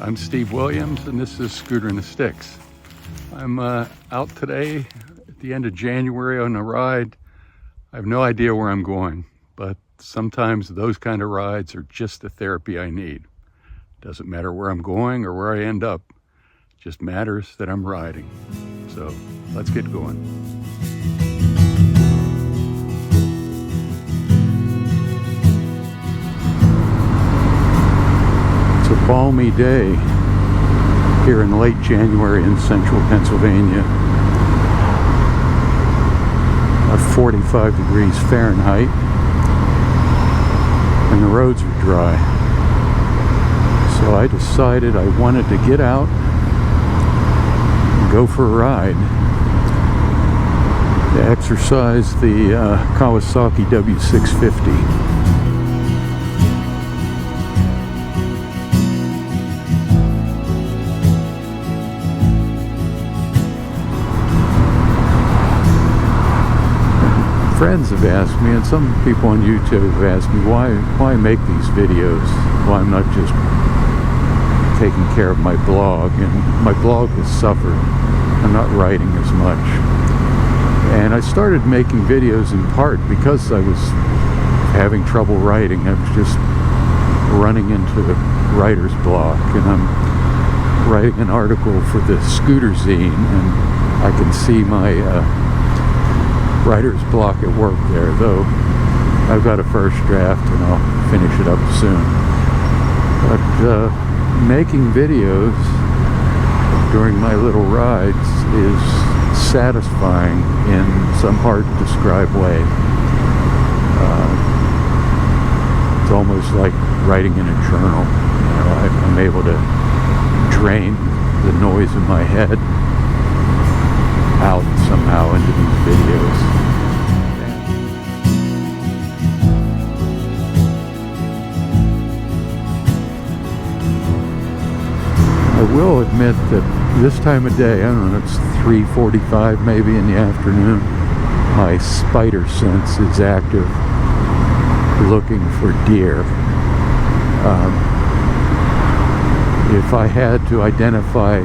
I'm Steve Williams, and this is Scooter and the Sticks. I'm out today at the end of January on a ride. I have no idea where I'm going, but sometimes those kind of rides are just the therapy I need. Doesn't matter where I'm going or where I end up, it just matters that I'm riding. So let's get going. It's a balmy day here in late January in central Pennsylvania. About 45 degrees Fahrenheit, and the roads are dry. So I decided I wanted to get out and go for a ride to exercise the Kawasaki W650. Friends have asked me, and some people on YouTube have asked me why I make these videos, why I'm not just taking care of my blog. And my blog has suffered. I'm not writing as much. And I started making videos in part because I was having trouble writing. I was just running into the writer's block, and I'm writing an article for the Scooter Zine, and I can see my writer's block at work there, though I've got a first draft and I'll finish it up soon. But making videos during my little rides is satisfying in some hard to describe way. It's almost like writing in a journal. You know, I'm able to drain the noise in my head out somehow into these videos. I will admit that this time of day, I don't know, it's 3:45 maybe in the afternoon, my spider sense is active, looking for deer. If I had to identify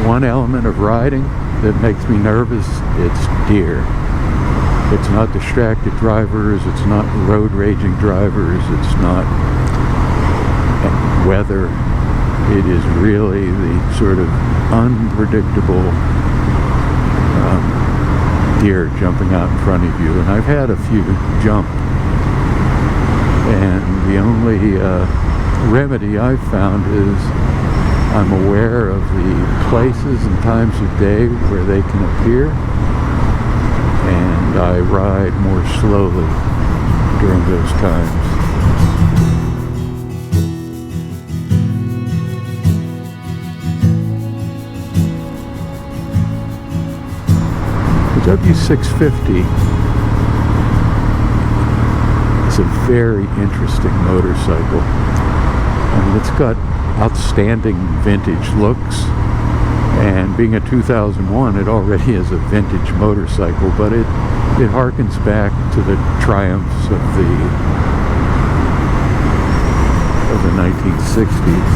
one element of riding that makes me nervous, it's deer. It's not distracted drivers, it's not road raging drivers, it's not weather. It is really the sort of unpredictable deer jumping out in front of you. And I've had a few jump, and the only remedy I've found is I'm aware of the places and times of day where they can appear, and I ride more slowly during those times. The W650 is a very interesting motorcycle. I mean, it's got outstanding vintage looks, and being a 2001, it already is a vintage motorcycle, but it harkens back to the triumphs of the 1960s.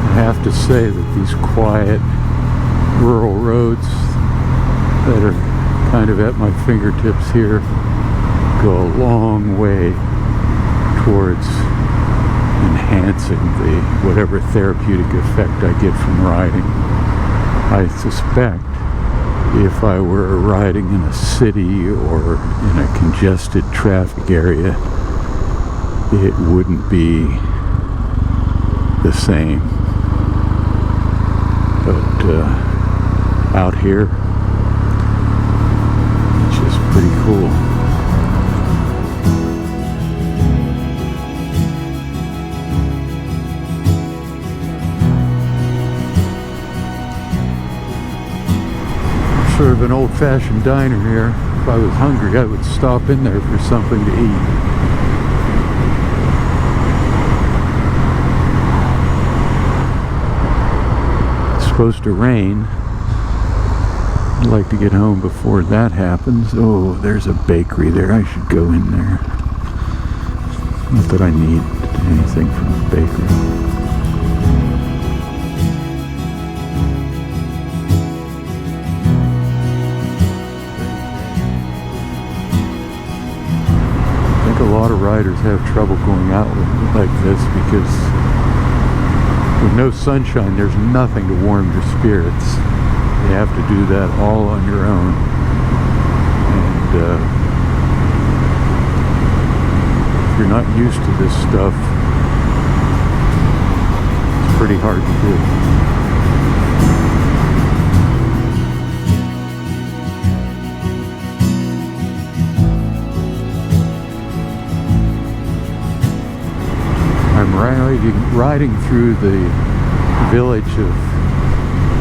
I have to say that these quiet rural roads that are kind of at my fingertips here go a long way towards enhancing the whatever therapeutic effect I get from riding. I suspect if I were riding in a city or in a congested traffic area, it wouldn't be the same. But out here, it's just pretty cool. Sort of an old-fashioned diner here. If I was hungry, I would stop in there for something to eat. supposed to rain. like to get home before that happens. Oh, there's a bakery there. I should go in there. Not that I need anything from the bakery. I think a lot of riders have trouble going out like this because with no sunshine, there's nothing to warm your spirits. You have to do that all on your own. And if you're not used to this stuff, it's pretty hard to do. I'm riding through the village of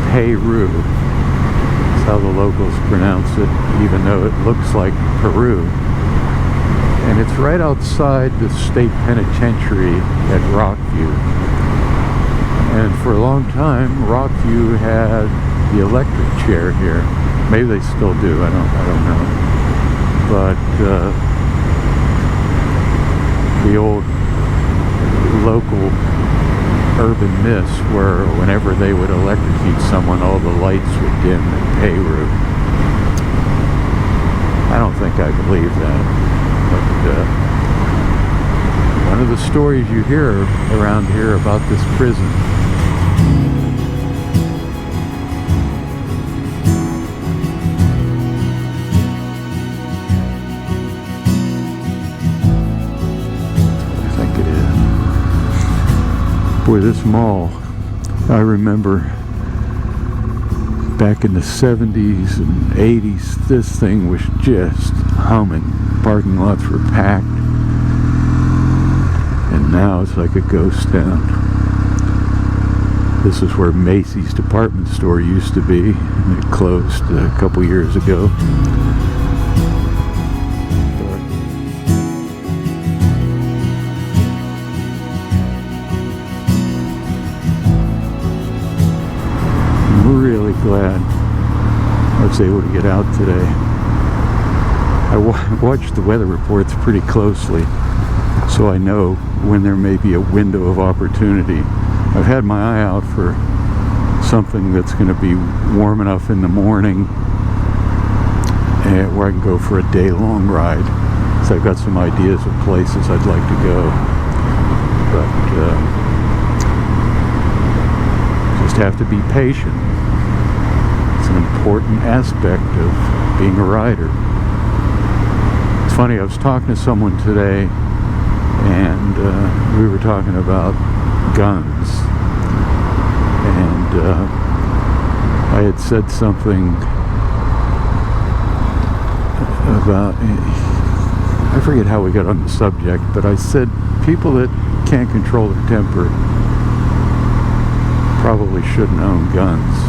Peru. That's how the locals pronounce it, even though it looks like Peru. And it's right outside the state penitentiary at Rockview. And for a long time, Rockview had the electric chair here. Maybe they still do. I don't know. But the old local urban myths were whenever they would electrocute someone, all the lights would dim in Peru. I don't think I believe that, but one of the stories you hear around here about this prison. Boy, this mall, I remember back in the 70s and 80s, this thing was just humming. Parking lots were packed. And now it's like a ghost town. This is where Macys department store used to be. And it closed a couple years ago. Really glad I was able to get out today. I watched the weather reports pretty closely, so I know when there may be a window of opportunity. I've had my eye out for something that's going to be warm enough in the morning and where I can go for a day-long ride. So I've got some ideas of places I'd like to go, but just have to be patient. An important aspect of being a rider. It's funny, I was talking to someone today and we were talking about guns, and I had said something about, I forget how we got on the subject, but I said people that can't control their temper probably shouldn't own guns.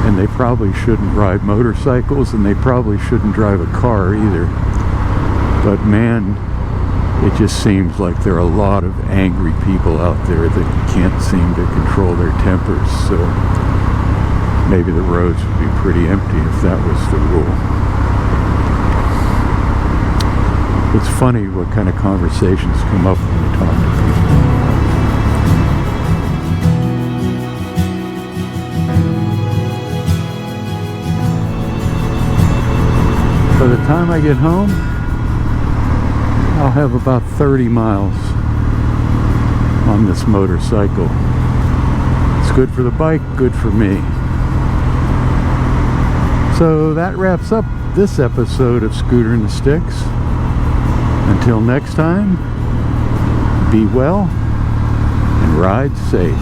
And they probably shouldn't ride motorcycles, and they probably shouldn't drive a car either. But man, it just seems like there are a lot of angry people out there that can't seem to control their tempers. So maybe the roads would be pretty empty if that was the rule. It's funny what kind of conversations come up when you talk to people. By the time I get home, I'll have about 30 miles on this motorcycle. It's good for the bike, good for me. So that wraps up this episode of Scooter and the Sticks. Until next time, be well and ride safe.